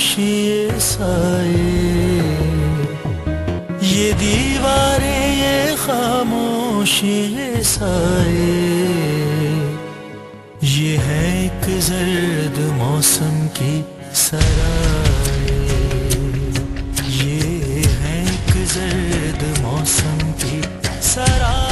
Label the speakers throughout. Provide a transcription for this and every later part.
Speaker 1: खामोशी ये साए, ये दीवारें ये खामोशी ये साए, ये है एक जर्द मौसम की सराए, ये है एक जर्द मौसम की सराए।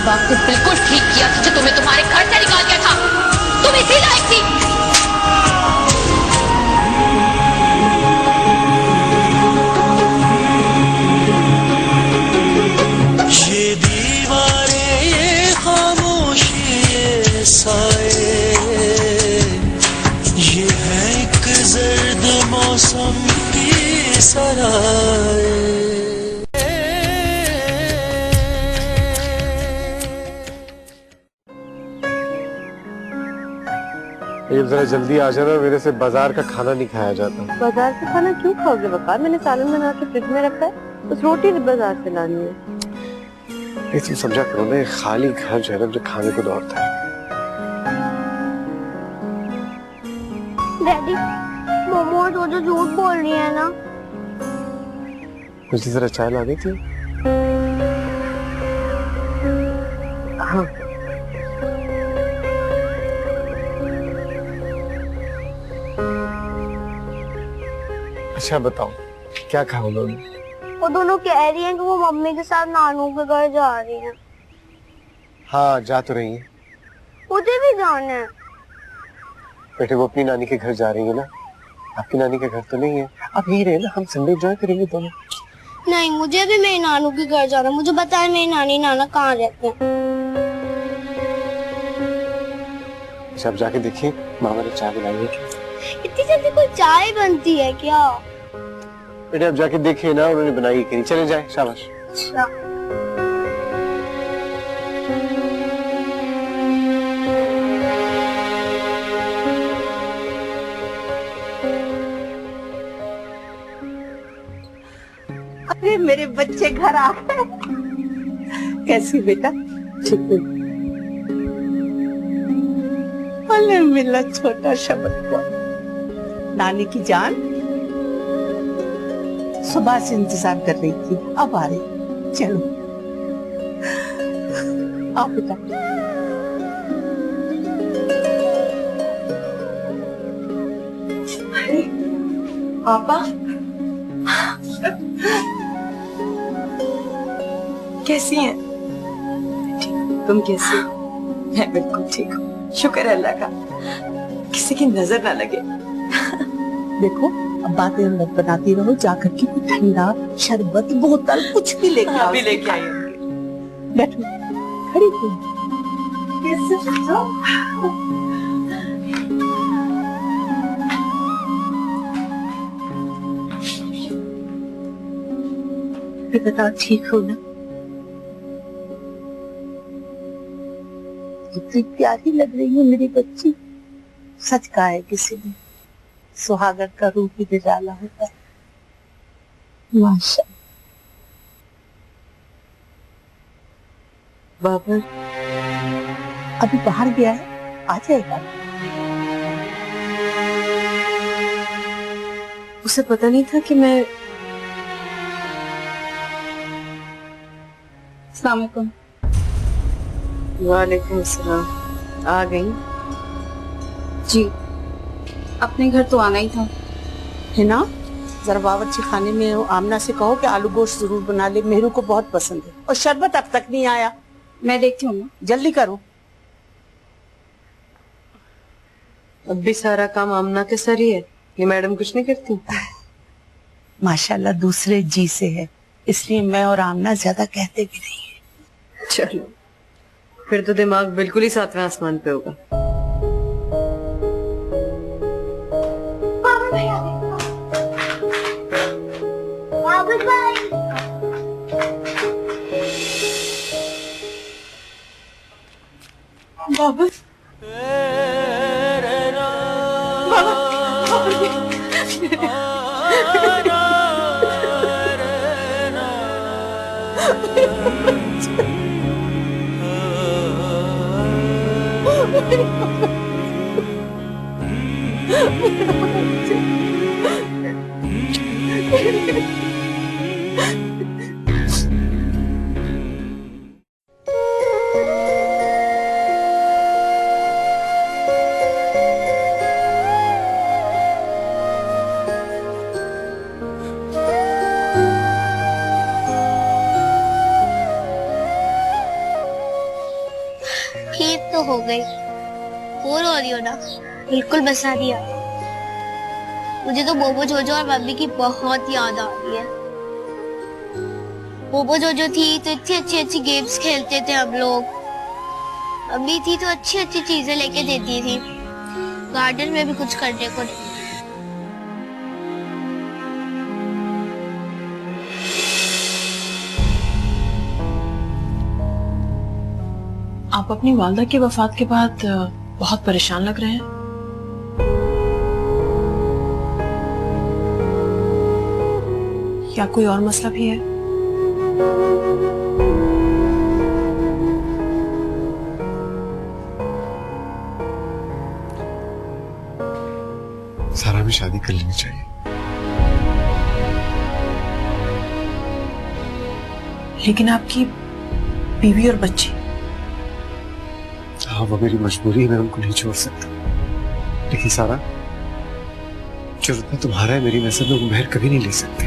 Speaker 2: बाप ने बिल्कुल ठीक किया कि तुम्हें तुम्हारे घर से निकाल दिया था। तुम इसी लायक थी।
Speaker 1: ये दीवारें ये खामोशी ये साए, ये है एक जर्द मौसम की सराए।
Speaker 3: ये जरा जल्दी आ जाना, मेरे से बाजार का खाना नहीं खाया जाता।
Speaker 4: बाजार से खाना क्यों खाओगे वकार? मैंने सालन बना के फ्रिज में रखा है, बस रोटी बाजार से लानी है।
Speaker 3: ये तुम समझा करो ना, खाली घर जो है ना मुझे खाने को दौड़ता है।
Speaker 5: डैडी, मोमो तो झूठ बोल रही है ना।
Speaker 3: मुझे जरा चाय लानी थी।
Speaker 4: हाँ
Speaker 3: अच्छा बताओ क्या कहा उन्होंने?
Speaker 5: वो दोनों कह रही हैं कि वो मम्मी के साथ नानू के घर जा रही हैं।
Speaker 3: हाँ जा तो रही है।
Speaker 5: मुझे भी जाना है।
Speaker 3: बेटे वो अपनी नानी के घर जा रही है ना, आपकी नानी के घर तो नहीं है। आप यही रहे ना, हम संडे एंजॉय करेंगे दोनों।
Speaker 5: नहीं, मुझे भी मेरे नानू के घर जाना। मुझे पता है मेरी नानी नाना कहाँ रहते हैं।
Speaker 3: अच्छा आप जाके देखिए मामा ने चाय बनाई है।
Speaker 5: इतनी जल्दी कोई चाय बनती है क्या?
Speaker 3: बेटे आप जाके देखिए ना, उन्होंने बनाई कि नहीं। चले जाए, शाबाश।
Speaker 6: अरे मेरे बच्चे घर आ गए। कैसी बेटा? ठीक है। अल्लाह मिला छोटा शब्द को। नानी की जान सुबह से इंतजार कर रही थी, अब आ रही। चलो आओ बेटा।
Speaker 7: पापा कैसी हैं? तुम कैसी हो? मैं बिल्कुल ठीक हूँ, शुक्र है अल्लाह का। किसी की नजर ना लगे।
Speaker 6: देखो अब बातें मत बनाती रहो, जाकर के कुछ ठंडा शरबत बोतल कुछ भी लेके आओ।
Speaker 7: भी लेके आई होंगी।
Speaker 6: बैठो, खड़ी हो। बताओ ठीक हो ना? कितनी प्यारी लग रही है मेरी बच्ची। सच कहा है किसी ने, सुहागन का रूप ही निराला होता है। माशाअल्लाह।
Speaker 7: बाबर
Speaker 6: अभी बाहर गया है, आ जाएगा।
Speaker 7: उसे पता नहीं था कि मैं। अस्सलाम वालेकुम। वालेकुम अस्सलाम। आ गई?
Speaker 8: जी, अपने घर तो आना ही था।
Speaker 6: है ना? जरा बावर्ची खाने में आमना से कहो कि आलू गोश्त जरूर बना ले, मेहरू को बहुत पसंद है। और शरबत अब तक नहीं आया।
Speaker 8: मैं देखती हूँ।
Speaker 6: जल्दी करो।
Speaker 7: अब भी सारा काम आमना के सर ही है, ये मैडम कुछ नहीं करती?
Speaker 6: माशाल्लाह दूसरे जी से है, इसलिए मैं और आमना ज्यादा कहते भी नहीं है।
Speaker 7: चलो फिर तो दिमाग बिल्कुल ही सातवें आसमान पे होगा। बाबर बाबा
Speaker 5: ईद तो हो गई, बोर हो रही हो ना? बिल्कुल बसा दिया। मुझे तो बोबो जोजो और बब्बी की बहुत याद आ रही है। बोबो जोजो थी तो इतनी अच्छी अच्छी गेम्स खेलते थे हम लोग। बब्बी थी तो अच्छी अच्छी चीजें लेके देती थी, गार्डन में भी कुछ करने को नहीं।
Speaker 9: आप अपनी वालदा की वफात के बाद बहुत परेशान लग रहे हैं। क्या कोई और मसला भी है?
Speaker 3: सारा में शादी कर लेनी चाहिए।
Speaker 9: लेकिन आपकी बीवी और बच्चे?
Speaker 3: हाँ, वो मेरी मजबूरी है, मैं उनको नहीं छोड़ सकता। लेकिन सारा, जो रुतबा तुम्हारा है मेरी नजर में, वो मेहर कभी नहीं ले सकते।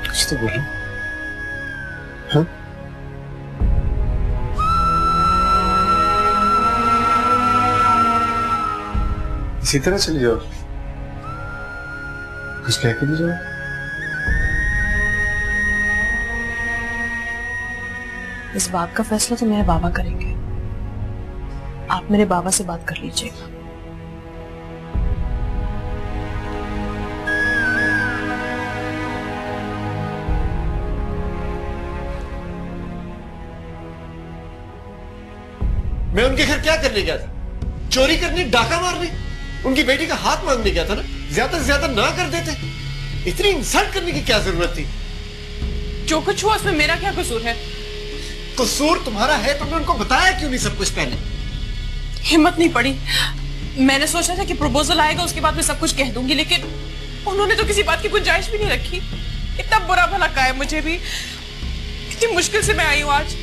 Speaker 3: कुछ तो बोलो। हाँ? इसी तरह चली जाओ, कुछ कह के नहीं जाओ।
Speaker 9: इस बात का फैसला तो मेरे बाबा करेंगे। आप मेरे बाबा से बात कर लीजिएगा।
Speaker 3: मैं उनके घर क्या करने गया था? चोरी करने, डाका मारने? उनकी बेटी का हाथ मांगने गया था ना? ज्यादा से ज्यादा ना कर देते। इतनी इंसल्ट करने की क्या जरूरत थी?
Speaker 9: जो कुछ हुआ उसमें मेरा क्या कसूर है?
Speaker 3: कसूर तुम्हारा है, तुमने उनको बताया क्यों नहीं सब कुछ पहले?
Speaker 9: हिम्मत नहीं पड़ी। मैंने सोचा था कि प्रपोजल आएगा उसके बाद मैं सब कुछ कह दूंगी, लेकिन उन्होंने तो किसी बात की गुंजाइश भी नहीं रखी। इतना बुरा भला का है मुझे भी। कितनी मुश्किल से मैं आई हूँ आज।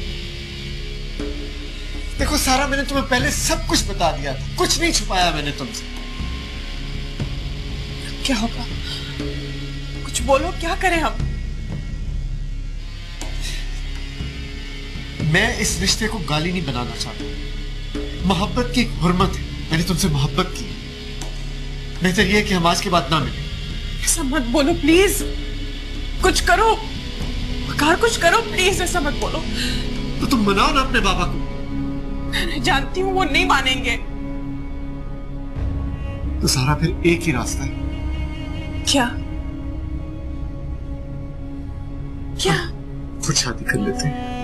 Speaker 3: देखो सारा, मैंने तुम्हें पहले सब कुछ बता दिया था, कुछ नहीं छुपाया मैंने तुमसे।
Speaker 9: क्या होगा? कुछ बोलो, क्या करें हम?
Speaker 3: मैं इस रिश्ते को गाली नहीं बनाना चाहता। मोहब्बत की एक हुर्मत है, मैंने तुमसे मोहब्बत की। बेहतर यह है कि हम आज के बाद ना मिलें।
Speaker 9: ऐसा मत बोलो प्लीज, कुछ करो वकार, कुछ करो प्लीज, ऐसा मत बोलो।
Speaker 3: तो तुम मनाओ ना अपने बाबा को।
Speaker 9: मैं जानती हूँ वो नहीं मानेंगे।
Speaker 3: तो सारा, फिर एक ही रास्ता है।
Speaker 9: क्या? क्या?
Speaker 3: खुद शादी कर लेते हैं।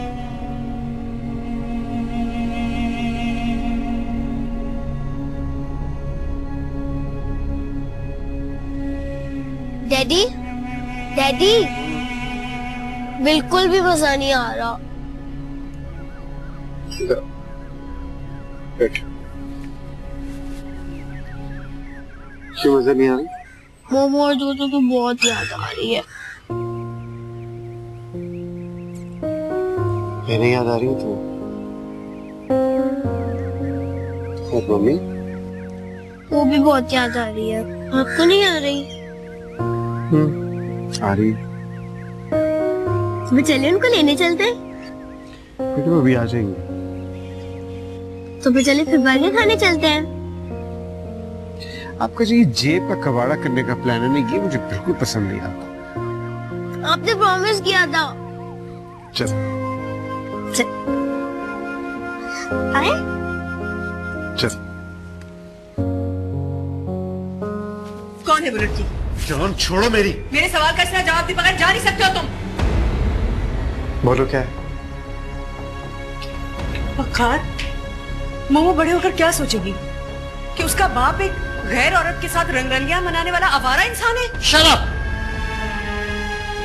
Speaker 5: डैडी, डैडी, बिल्कुल भी मजा नहीं आ रहा।
Speaker 3: क्यों मजा नहीं आ रही?
Speaker 5: मोमो और जोजो की बहुत याद आ रही है।
Speaker 3: मैंने याद आ रही है तुम्हें? और मम्मी?
Speaker 5: वो भी बहुत याद आ रही है। आपको नहीं आ रही?
Speaker 3: आ रही।
Speaker 5: तो चलिए उनको लेने चलते हैं।
Speaker 3: बेटे वो भी आ जाएंगे।
Speaker 5: तो फिर चलिए फिर बर्गर खाने चलते हैं।
Speaker 3: आपका जो ये जेब का कबाड़ा करने का प्लान है ना, ये मुझे बिल्कुल पसंद नहीं आता।
Speaker 5: आपने प्रॉमिस किया था।
Speaker 3: चल
Speaker 5: आए?
Speaker 3: चल।
Speaker 7: कौन है वो लड़की?
Speaker 3: जान छोड़ो मेरी।
Speaker 7: मेरे सवाल का इसका जवाब भी बगैर जा नहीं सकते हो तुम।
Speaker 3: बोलो क्या है?
Speaker 7: वकार, मोमो बड़े होकर क्या सोचेगी कि उसका बाप एक गैर औरत के साथ रंगरलियां मनाने वाला आवारा इंसान है?
Speaker 3: Shut up!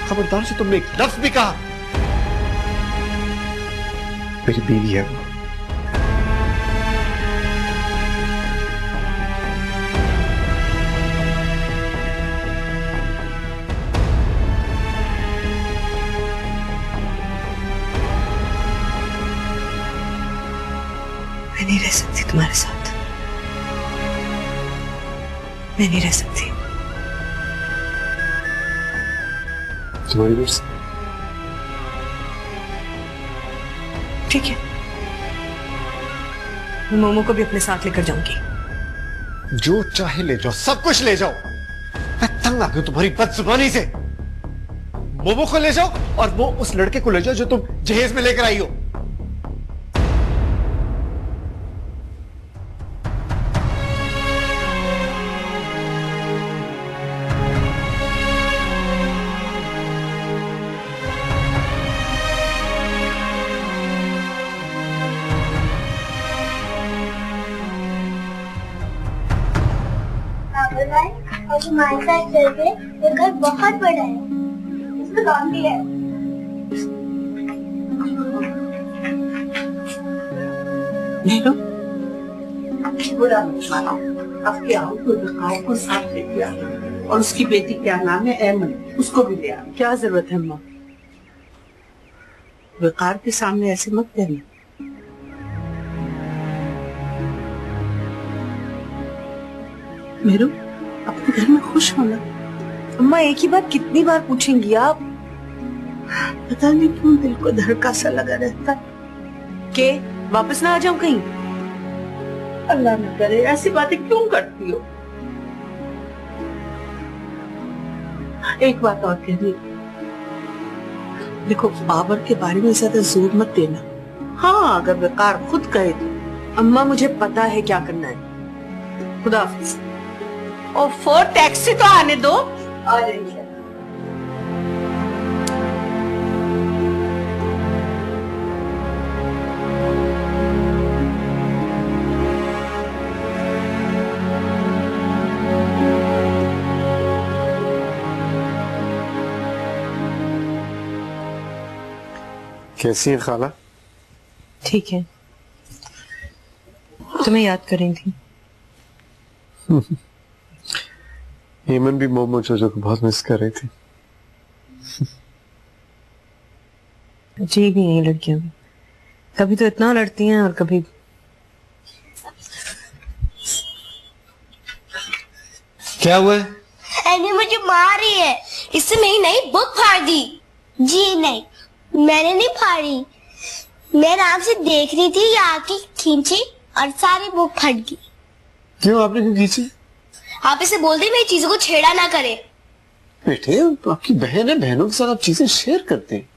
Speaker 3: खबरदार से तुमने एक लफ्ज भी कहा। मेरी बीवी है वो।
Speaker 7: मैं नहीं रह सकती तुम्हारे साथ, मैं नहीं रह सकती।
Speaker 3: तुम्हारी मर्जी।
Speaker 7: ठीक है, मैं मोमो को भी अपने साथ लेकर जाऊंगी।
Speaker 3: जो चाहे ले जाओ, सब कुछ ले जाओ। मैं तंग आ गई तुम्हारी बदजुबानी से। मोमो को ले जाओ और वो उस लड़के को ले जाओ जो तुम जहेज में लेकर आई हो।
Speaker 5: और हमारे साथ चलते, वो घर बहुत बड़ा है, इसमें काम भी है।
Speaker 6: नेहरू, बुरा मत मानो। अब क्या हो तो वकार को साथ लेके आ और उसकी बेटी क्या नाम है, ऐमन, उसको भी ले आ। क्या जरूरत है अम्मा? वकार के सामने ऐसे मत कहना। मेरू, अपने घर में खुश होना।
Speaker 7: अम्मा एक ही बात कितनी बार पूछेंगी आप?
Speaker 6: पता नहीं क्यों दिल को धड़का सा लगा रहता।
Speaker 7: के वापस ना आ जाऊं कहीं?
Speaker 6: अल्लाह न करे, ऐसी बातें क्यों करती हो? एक बात और कहनी, देखो बाबर के बारे में ज्यादा जोर मत देना। हाँ, अगर वकार खुद कहे तो।
Speaker 7: अम्मा मुझे पता है क्या करना है। खुदा हाफिज।
Speaker 6: और 4 टैक्सी तो आने दो। आ जाइए।
Speaker 3: कैसी है खाला?
Speaker 7: ठीक है, तुम्हें याद कर रही थी।
Speaker 3: हेमन भी मोमो जोजो को बहुत मिस कर रही थी।
Speaker 7: अजीब ही है लड़कियां भी, कभी तो इतना लड़ती हैं और कभी।
Speaker 3: क्या हुआ है?
Speaker 5: एनी मुझे मार रही है, इससे मेरी नई बुक फाड़ दी। जी नहीं, मैंने नहीं फाड़ी, मैं आराम से देख रही थी, ये आके खींची और सारी बुक फट गई।
Speaker 3: क्यों, आपने क्यों खींची?
Speaker 5: आप इसे बोल दे मेरी चीजों को छेड़ा ना करे।
Speaker 3: बेटे, तो आपकी बहन है, बहनों के साथ आप चीजें शेयर करते हैं।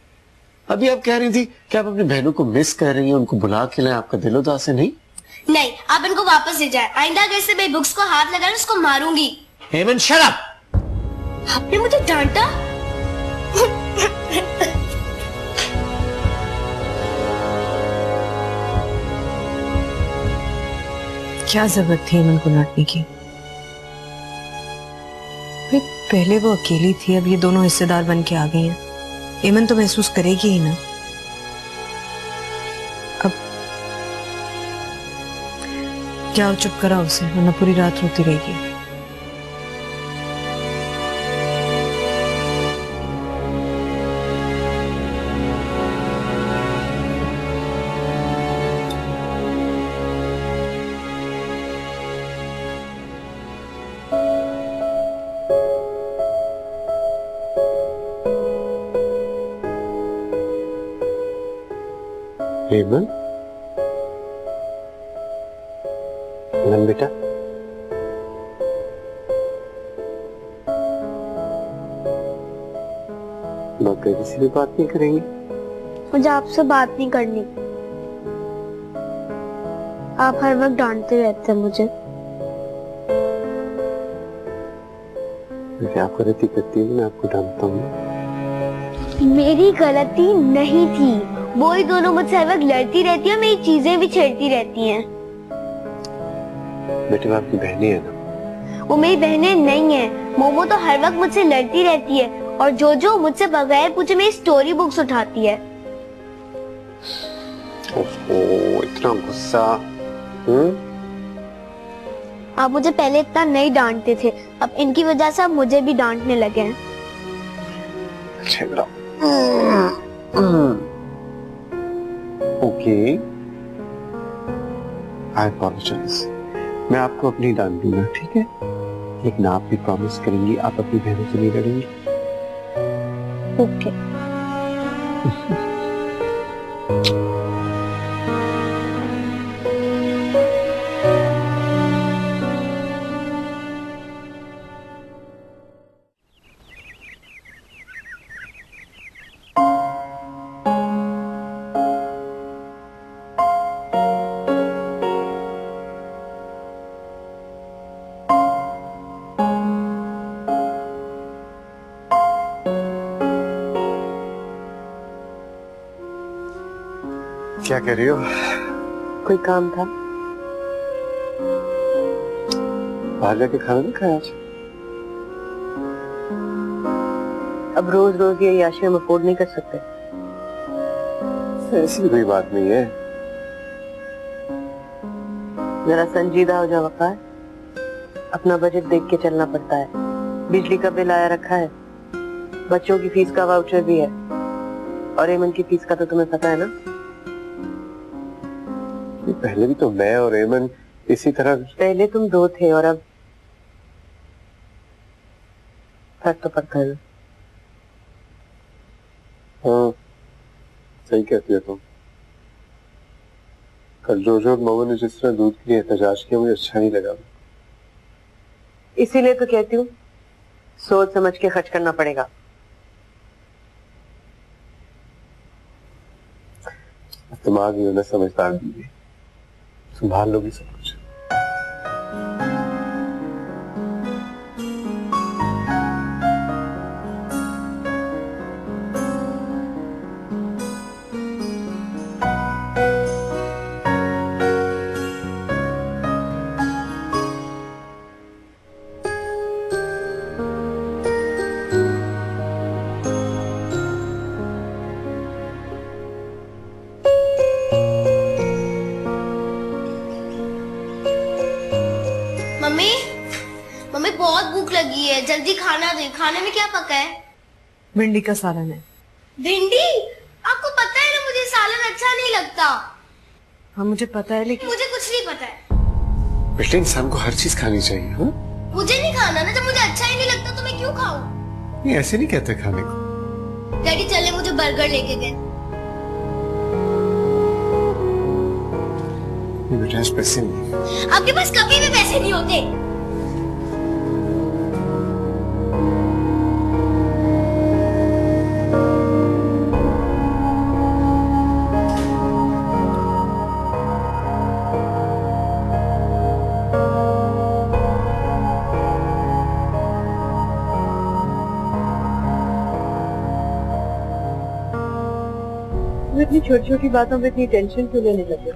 Speaker 3: अभी आप कह रही थी कि आप अपनी बहनों को मिस कर रही हैं, उनको बुला के लाएं, आपका दिल उदास है। नहीं,
Speaker 5: आप इनको वापस ले जाएं। आइंदा अगर इसे मेरी बुक्स को हाथ लगाए उसको मारूंगी।
Speaker 3: हेमन शट अप!
Speaker 5: आपने मुझे डांटा?
Speaker 7: क्या जरूरत थी हेमन को डांटने की? पहले वो अकेली थी, अब ये दोनों हिस्सेदार बन के आ गई हैं। हेमन तो महसूस करेगी ही ना। अब जाओ चुप कराओ उसे, वरना पूरी रात रोती रहेगी।
Speaker 3: हेमन, हेमन बेटा, बाकी किसी भी बात नहीं करेंगी?
Speaker 5: मुझे आपसे बात नहीं करनी, आप हर वक्त डांटते रहते हैं मुझे।
Speaker 3: आप गलती करती है, मैं आपको डांटता हूँ।
Speaker 5: मेरी गलती नहीं थी, वो ही दोनों मुझसे हर वक्त लड़ती रहती है, मेरी चीजें भी छेड़ती रहती हैं।
Speaker 3: बेटी वो आपकी बहनी है ना?
Speaker 5: वो मेरी बहनें नहीं है। मोमो तो हर वक्त मुझसे लड़ती रहती है और जोजो मुझसे बगैर पूछे मेरी स्टोरी बुक्स उठाती है।
Speaker 3: ओहो, इतना गुस्सा।
Speaker 5: आप मुझे पहले इतना नहीं डांटते थे, अब इनकी वजह से आप मुझे भी डांटने लगे हैं।
Speaker 3: ओके, आई अपॉलोजाइज। मैं आपको अपनी डांट दूंगा, ठीक है? लेकिन आप भी प्रॉमिस करेंगी आप अपनी बहनों से नहीं लड़ेंगी?
Speaker 5: ओके।
Speaker 3: क्या कह रही हो?
Speaker 4: कोई काम था?
Speaker 3: बाहर जाके खाना नहीं खाया आज?
Speaker 4: अब रोज रोज ये याशी हम अफोर्ड नहीं कर सकते।
Speaker 3: ऐसी कोई बात नहीं है।
Speaker 4: जरा संजीदा हो जाओ वकार, अपना बजट देख के चलना पड़ता है। बिजली का बिल आया रखा है, बच्चों की फीस का वाउचर भी है, और एमन की फीस का तो तुम्हें पता है ना।
Speaker 3: पहले भी तो मैं और एमन इसी तरह।
Speaker 4: पहले तुम दो थे और अब फर्क तो पड़ता है ना।
Speaker 3: हाँ, सही कहती है तुम। कल जोजो और मोमो ने जिस तरह दूध के लिए एहतजाज किया मुझे अच्छा नहीं लगा।
Speaker 4: इसीलिए तो कहती हूँ सोच समझ के खर्च करना पड़ेगा।
Speaker 3: दिमाग ही होना समझदार भी, संभाल लोगी सब कुछ।
Speaker 5: मम्मी, मम्मी बहुत भूख लगी है, जल्दी खाना दे। खाने में क्या पका है?
Speaker 6: भिंडी का सालन है।
Speaker 5: भिंडी? आपको पता है ना मुझे सालन अच्छा नहीं लगता।
Speaker 6: हाँ मुझे पता है, लेकिन
Speaker 5: मुझे कुछ नहीं पता है।
Speaker 3: बेटे इंसान को हर चीज खानी चाहिए। हाँ?
Speaker 5: मुझे नहीं खाना ना, जब मुझे अच्छा ही नहीं लगता तो मैं क्यों खाऊं?
Speaker 3: नहीं ऐसे नहीं कहते खाने को।
Speaker 5: डैडी चले मुझे बर्गर लेके गए।
Speaker 3: बेटा आज पैसे नहीं।
Speaker 5: आपके पास कभी भी पैसे नहीं होते।
Speaker 4: इतनी छोटी छोटी बातों पे इतनी टेंशन क्यों लेने लगे?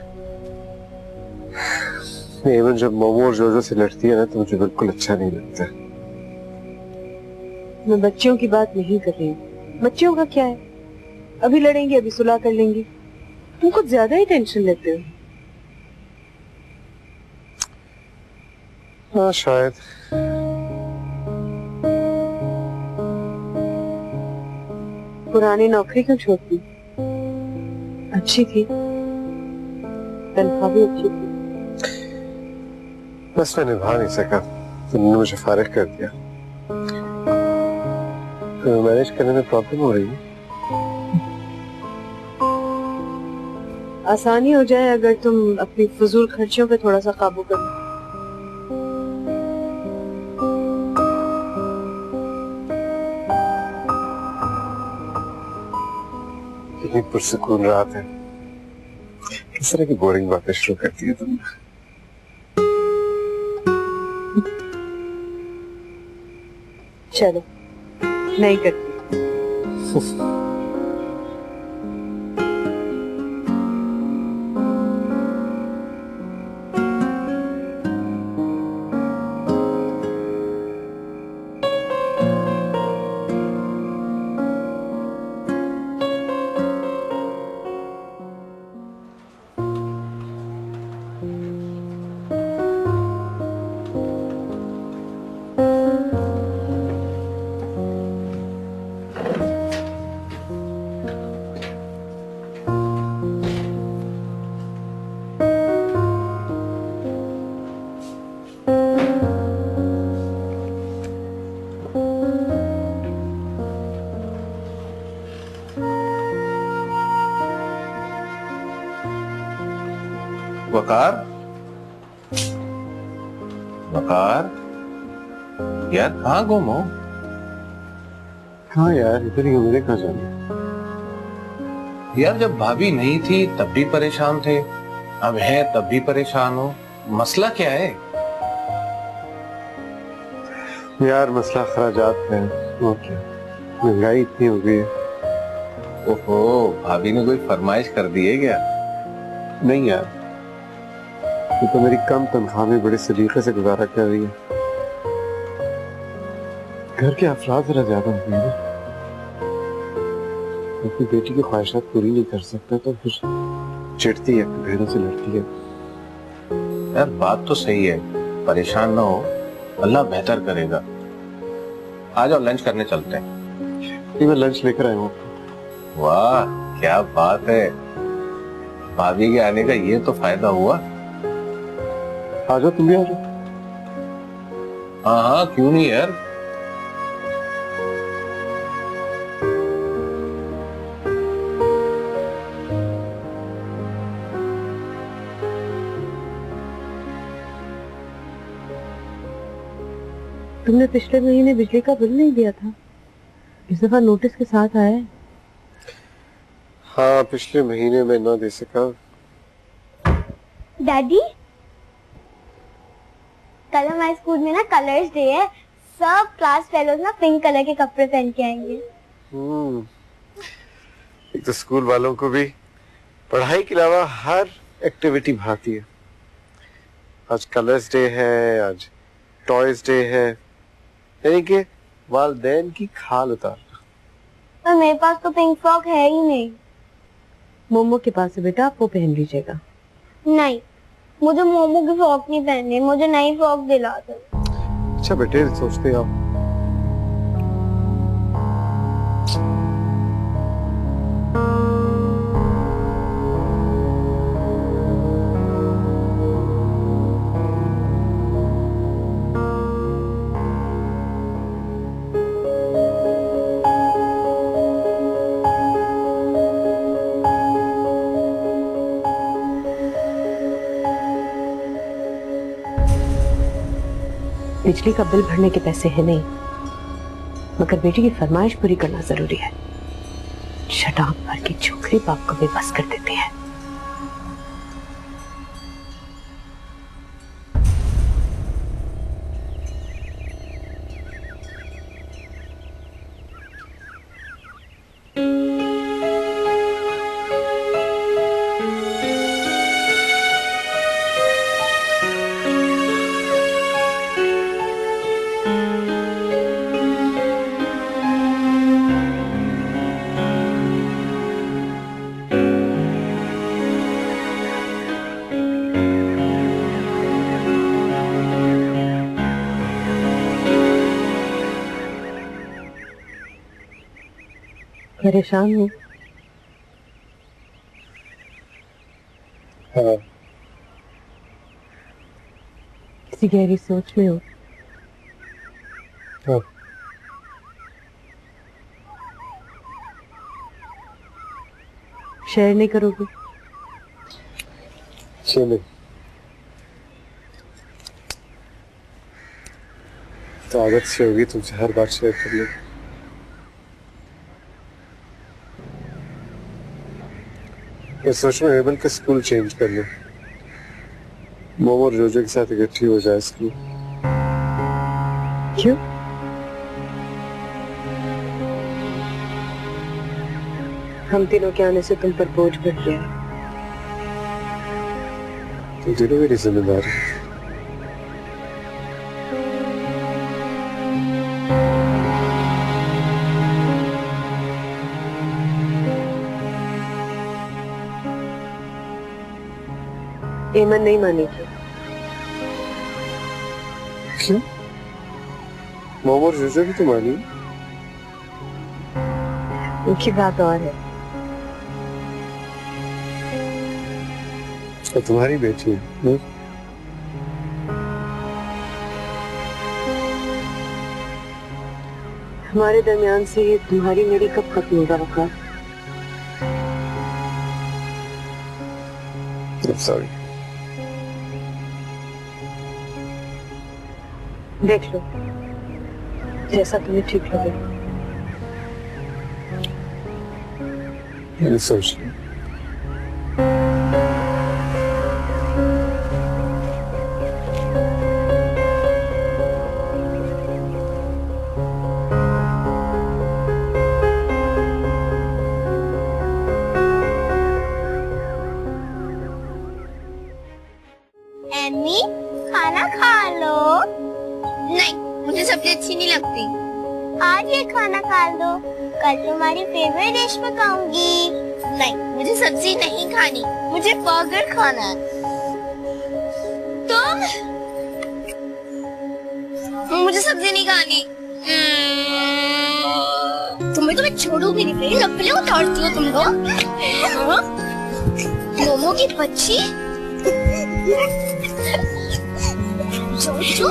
Speaker 3: एमन जब मोमो और जोजो से लड़ती है ना तो मुझे बिल्कुल अच्छा नहीं लगता।
Speaker 4: मैं बच्चियों की बात नहीं कर रही हूँ। बच्चियों का क्या है, अभी लड़ेंगे अभी सुलह कर लेंगी। तुम कुछ ज्यादा ही टेंशन लेते हो।
Speaker 3: हाँ शायद।
Speaker 4: पुरानी नौकरी क्यों छोड़ दी? अच्छी थी, तनख्वाह भी अच्छी थी।
Speaker 3: बस मैं निभा नहीं सका, तुमने मुझे फारिग कर दिया। तो मैनेज करने में प्रॉब्लम हो रही है।
Speaker 4: आसानी हो जाए अगर तुम अपनी फजूल खर्चों पे थोड़ा सा काबू कर लो।
Speaker 3: कितनी पुरसुकून रात है, किस तरह की बोरिंग बातें शुरू करती है तुमने।
Speaker 4: चलो नहीं करती।
Speaker 10: वकार, वकार, यार कहाँ गुम हो?
Speaker 3: हाँ यार, इधर ही मुझे कहाँ जाना?
Speaker 10: यार जब भाभी नहीं थी तब भी परेशान थे, अब है तब भी परेशान हो, मसला क्या है?
Speaker 3: यार मसला खर्चात है, और क्या, महंगाई इतनी हो गई है।
Speaker 10: ओहो, भाभी ने कोई फरमाइश कर दी है क्या?
Speaker 3: नहीं यार, ये तो मेरी कम तनख्वाह में बड़े सलीके से गुजारा कर रही है। घर के अफराद जरा ज्यादा हो गए, अपनी बेटी की ख्वाहिशात पूरी नहीं कर सकता तो फिर चिढ़ती है, बहनों से लड़ती है।
Speaker 10: यार बात तो सही है, परेशान ना हो, अल्लाह बेहतर करेगा। आ जाओ लंच करने चलते हैं।
Speaker 3: मैं लंच लेकर आया हूँ।
Speaker 10: वाह क्या बात है, भाभी के आने का ये तो फायदा हुआ।
Speaker 3: आ जाओ, तुम भी आ जाओ।
Speaker 10: हाँ हाँ क्यों नहीं यार।
Speaker 4: तुमने पिछले महीने बिजली का बिल नहीं दिया था, इस दफा नोटिस के साथ आया है।
Speaker 3: हाँ, पिछले महीने में ना दे सका।
Speaker 5: डैडी, कल हमारे स्कूल में ना कलर्स डे है, सब क्लास फेलोज ना पिंक कलर के कपड़े पहन के आएंगे।
Speaker 3: एक तो स्कूल वालों को भी पढ़ाई के अलावा हर एक्टिविटी भाती है। आज कलर्स डे है, आज टॉयज डे है, यानी कि वालिदैन की खाल उतारना।
Speaker 5: पर मेरे पास तो पिंक फ्रॉक है ही नहीं।
Speaker 4: मोमो के पास है बेटा, आप वो पहन लीजिएगा।
Speaker 5: नहीं, मुझे मोमो की फ्रॉक नहीं पहननी, मुझे नई फ्रॉक दिला दो।
Speaker 3: अच्छा बेटे, सोचते आप।
Speaker 4: बिजली का बिल भरने के पैसे हैं नहीं, मगर बेटी की फरमाइश पूरी करना जरूरी है। शटाब भर की छोकरी बाप को बेबस कर देती है। परेशान हूँ।
Speaker 3: हाँ।
Speaker 4: किसी गहरी सोच में हूँ।
Speaker 3: हाँ।
Speaker 4: शेयर नहीं करोगे?
Speaker 3: चलो, तो आदत से होगी तुमसे हर बात शेयर करने की। मैं सोच रहा हूँ एबल का स्कूल चेंज कर लूं, मोमो और जोजो के साथ इकट्ठी हो जाए स्कूल।
Speaker 4: क्यों? हम तीनों के आने से तुम पर बोझ बढ़ गया।
Speaker 3: तुम तीनों मेरी जिम्मेदारी।
Speaker 4: एमन नहीं मानेगी।
Speaker 3: क्यों? मोमो और जोजो भी तो मानी।
Speaker 4: उनकी बात और है।
Speaker 3: और तुम्हारी बेटी है।
Speaker 4: हमारे दरमियान से ये तुम्हारी मेरी कब खत्म होगा वकार?
Speaker 3: सॉरी,
Speaker 4: देख लो जैसा तुम्हें ठीक लगे।
Speaker 3: ये सोच लो।
Speaker 5: एमी खाना खा लो। नहीं, मुझे सब्जी अच्छी नहीं लगती। आज ये खाना खा लो, कल तुम्हारी फेवरेट डिश पकाऊंगी। नहीं, मुझे सब्जी नहीं खानी, मुझे बर्गर खाना है। तुम? मुझे सब्जी नहीं खानी। तुम्हें तो मैं छोड़ूंगी नहीं, मेरी नकलें उतारती हो तुम लोग। मोमो की बच्ची। जो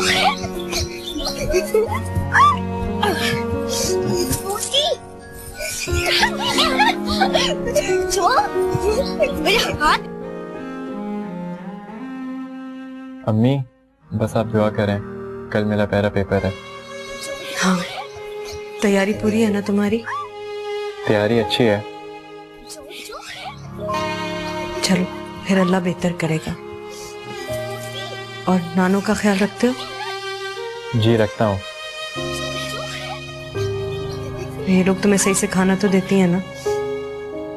Speaker 5: मेरे हाथ।
Speaker 11: अम्मी बस आप दुआ करें, कल मेरा पहला पेपर है।
Speaker 4: हाँ, तैयारी पूरी है ना तुम्हारी?
Speaker 11: तैयारी अच्छी है।
Speaker 4: चलो फिर अल्लाह बेहतर करेगा। और नानों का ख्याल रखते हो?
Speaker 11: जी रखता हूँ।
Speaker 4: ये लोग तुम्हें सही से खाना तो देती हैं ना?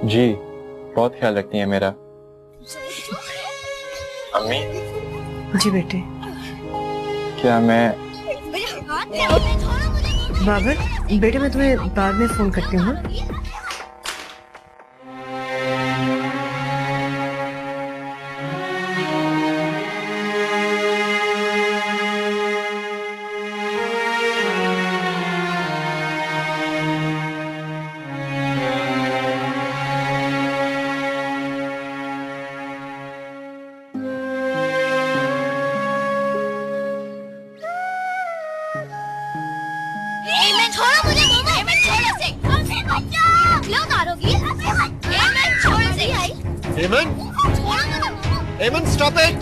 Speaker 11: जी बहुत ख्याल रखती है मेरा। अम्मी।
Speaker 4: जी बेटे।
Speaker 11: क्या मैं
Speaker 4: बाबर बेटे मैं तुम्हें बाद में फोन करती हूँ।
Speaker 5: छोड़ो मुझे मोमो। छोड़ो से। क्यों मारोगी? छोड़ो से।
Speaker 3: हेमन,
Speaker 5: छोड़ो मुझे मोमो।
Speaker 3: हेमन स्टॉप इट।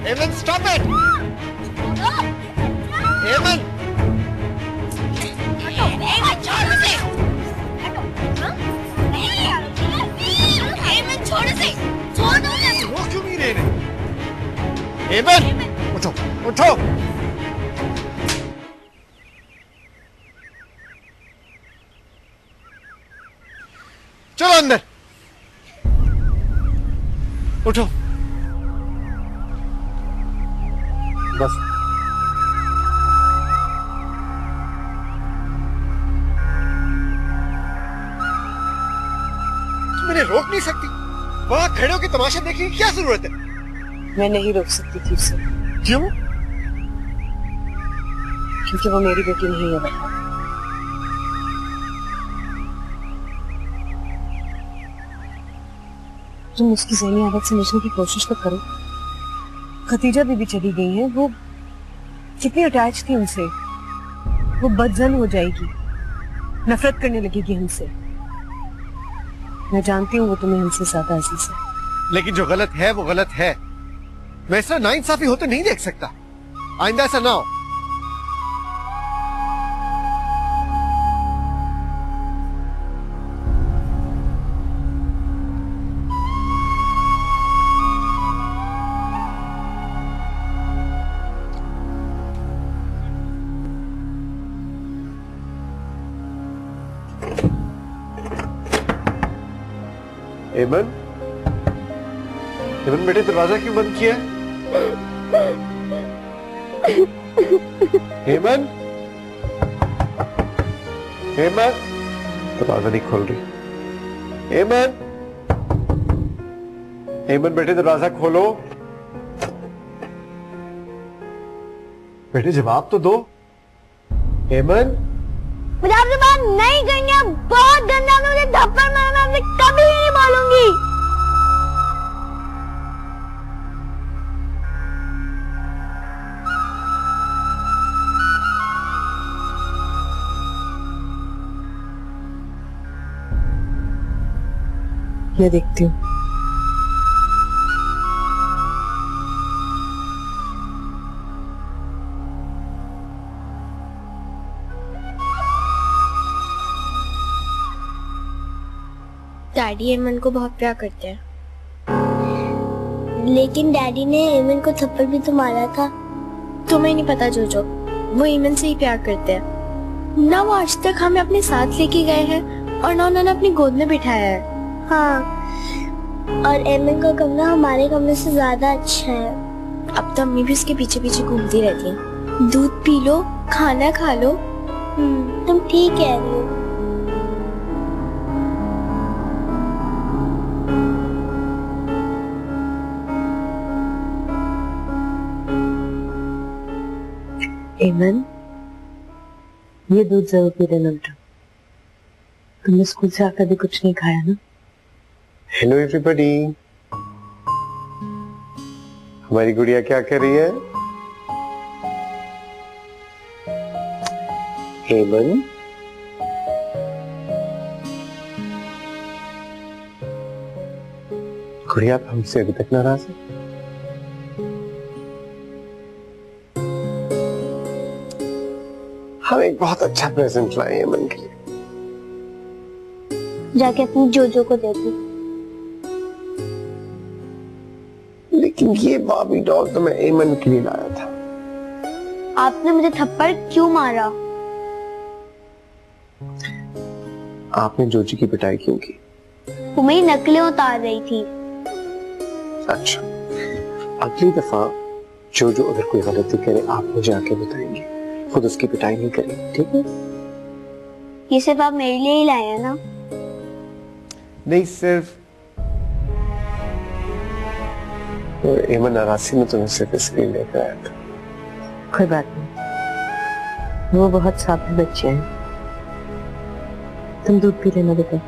Speaker 3: हेमन स्टॉप इट। हेमन
Speaker 5: छोड़ो से। छोड़ो से। छोड़ो मुझे।
Speaker 3: रोक क्यों नहीं रहे? हेमन उठो उठो। चलो अंदर। उठो बस। मैंने रोक नहीं सकती? वहां खड़े होकर तमाशा देखने की क्या जरूरत है?
Speaker 4: मैं नहीं रोक सकती थी उसे।
Speaker 3: क्यों?
Speaker 4: क्योंकि वो मेरी बेटी नहीं है। तुम उसकी ज़हनी आदत से समझने की कोशिश तो करो। खतीजा भी चली गई है, वो कितनी अटैच थी उनसे। वो बदजन हो जाएगी, नफरत करने लगेगी हमसे। मैं जानती हूँ वो तुम्हें हमसे ज्यादा अजीज है।
Speaker 3: लेकिन जो गलत है वो गलत है। मैं इस तरह नाइंसाफी होते नहीं देख सकता। आइंदा ऐसा ना हो। हेमन, हेमन बेटे दरवाजा क्यों बंद किया? हेमन, हेमन दरवाजा नहीं खोल रही। हेमन, हेमन बेटे दरवाजा खोलो। बेटे जवाब तो दो। हेमन,
Speaker 5: मुझे आपसे बात नहीं करनी है। बहुत गंदा, मुझे थप्पड़ मारा, मैं आपसे कभी नहीं बोलूंगी।
Speaker 4: मैं देखती हूँ।
Speaker 5: डैडी एमन को बहुत प्यार करते हैं। लेकिन डैडी ने एमन को थप्पड़ भी तो मारा था। तुम्हें नहीं पता जोजो, वो एमन से ही प्यार करते हैं ना। वो आज तक हमें अपने साथ लेके गए हैं और ना उन्होंने अपनी गोद में बिठाया है। हाँ, और एमन का कमरा हमारे कमरे से ज्यादा अच्छा है। अब तो अम्मी भी उसके पीछे पीछे घूमती रहती हैं। दूध पी लो, खाना खा लो। तुम ठीक कह रही हो।
Speaker 4: एमन, ये दूध जरूर पी लेना बेटा। तुमने स्कूल से आकर भी कुछ नहीं खाया ना?
Speaker 3: हेलो एवरीबॉडी, हमारी गुड़िया क्या कर रही है? एमन, गुड़िया आप हमसे अभी तक नाराज है? हम एक बहुत अच्छा प्रेजेंट लाए हैं एमन के लिए।
Speaker 5: जाके अपनी जोजो को दे दो।
Speaker 3: लेकिन ये बाबी डॉल तो मैं एमन के लिए लाया था।
Speaker 5: आपने मुझे थप्पड़ क्यों मारा?
Speaker 3: आपने जोजी की पिटाई क्यों की?
Speaker 5: वो मेरी नकलें उतार रही थी।
Speaker 3: अच्छा, अगली दफा जोजो अगर कोई गलती करे आप मुझे आके बताएंगे, खुद उसकी पिटाई नहीं करेंगे, ठीक है?
Speaker 5: ये सिर्फ आप मेरे लिए ही लाए हैं ना?
Speaker 3: नहीं, सिर्फ एमन नाराजी में तुम्हें सिर्फ इसलिए लेकर आया था।
Speaker 4: कोई बात नहीं, वो बहुत साफ बच्चे हैं। तुम दूध पी लेना बेटा।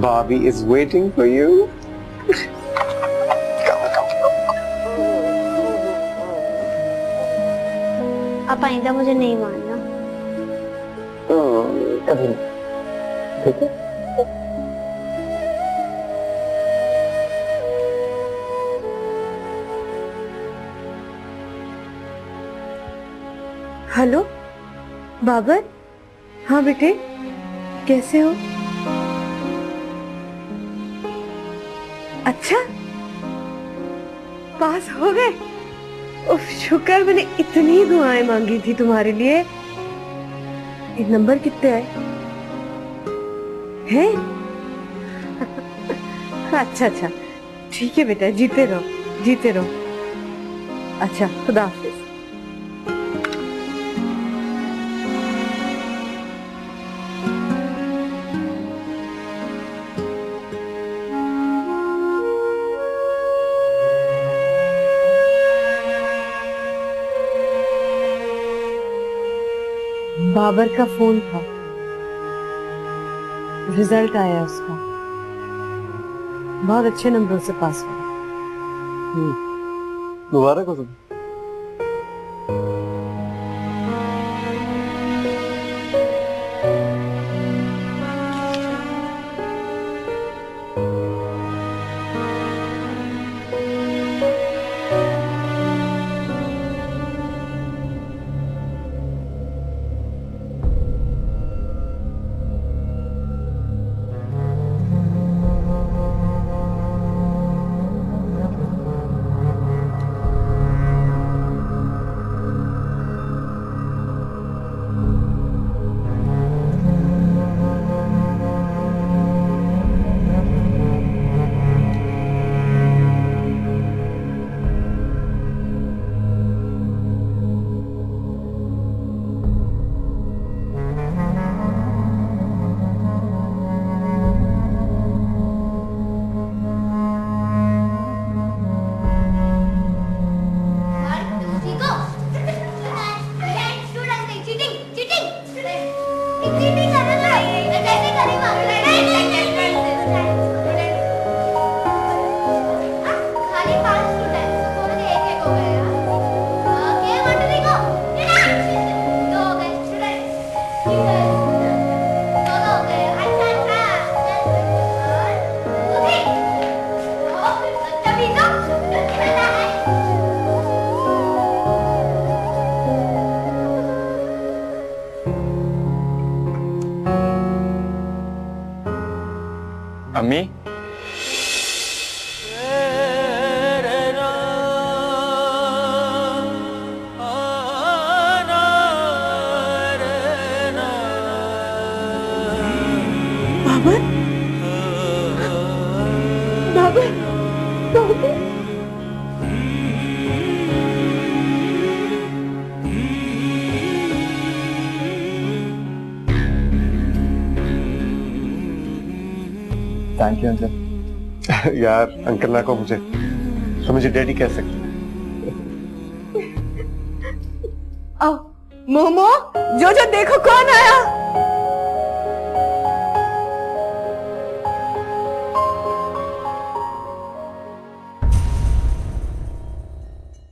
Speaker 3: Bobby is waiting for you.
Speaker 5: आप आइंदा मुझे नहीं मारना।
Speaker 3: कभी नहीं, ठीक है?
Speaker 4: हेलो बाबर। हाँ बेटे, कैसे हो? अच्छा, पास हो गए? उफ, शुक्र, मैंने इतनी दुआएं मांगी थी तुम्हारे लिए। नंबर कितने आए हैं? अच्छा अच्छा, ठीक है बेटा, जीते रहो जीते रहो। अच्छा, खुदा हाफिज। बाबर का फोन था, रिजल्ट आया उसका, बहुत अच्छे नंबरों से पास हुआ।
Speaker 3: मुबारक हो तुम।
Speaker 7: Babar Babar Babar
Speaker 11: thank you uncle.
Speaker 3: यार अंकल ना को मुझे, तो मुझे डैडी कह सकते।
Speaker 7: मोमो जो जो देखो कौन आया।